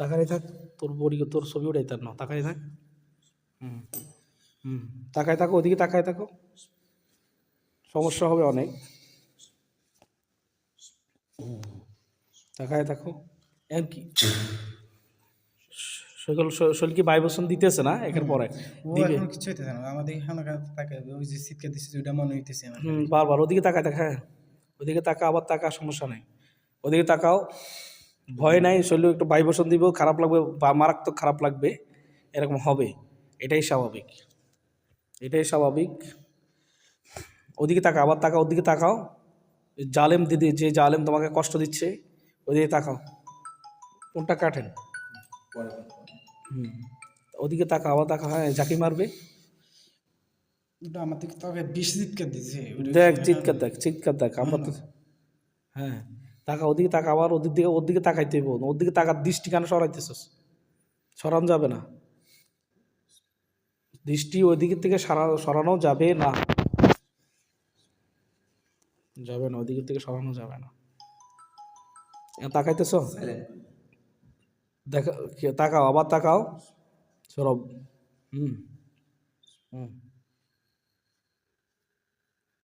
তাকাই থাক, তোর বড়ি তোর ছবি ওটাই তার না, তাকাই থাক। হুম হুম, তাকায় থাকো, ওদিকে তাকায় থাকো, সমস্যা হবে অনেক। তাকায় থাকো। এর কি শৈল কি ভাইব্রেশন দিতেছে না একের পরে? ও দিবে। এখন কিছু হইতেছে না, আমাদের এখানে তাকে ওই যে শীতকে দিচ্ছে ওইটা মনে হইতেছে আমার খালি। বারবার ওদিকে তাকায় থাক, হ্যাঁ ওদিকে তাকা, আবার তাকা, সমস্যা নেই। ওদিকে তাকাও, ভয় নাই। শৈল একটু ভাইব্রেশন দিব, খারাপ লাগবে বা মারাত্মক খারাপ লাগবে, এরকম হবে। এটাই স্বাভাবিক, এটাই স্বাভাবিক। ওদিকে তাকা, আবার তাকাও, ওদিকে তাকাও। জালেম দিদি, যে জালেম তোমাকে কষ্ট দিচ্ছে, ওদিকে তাকাও। কোনটা কাটেন? হুম, ওদিকে তাকা, আবার তাকা, হ্যাঁ ঝাঁকি মারবে। ওটা আমার থেকে তোকে বেশি চিৎকার দিচ্ছে ওটা দেখ হয় না চিৎকার তো। দেখ, চিৎকার দেখ, আমরা হয় তো। না। হ্যাঁ, তাকা, ওদিকে তাকা, আবার ওর দিকে তাকাইতে হইব। ওর দিকে তাকার দৃষ্টি কেন সরাইতেছস? সরানো যাবে না, দৃষ্টি ওই দিকের থেকে সরানো যাবে না, যাবে না, ওই দিকের থেকে সরানো যাবে না। তাকাইতেছ? দেখা, তাকাও, আবার তাকাও, সরব। হুম হুম।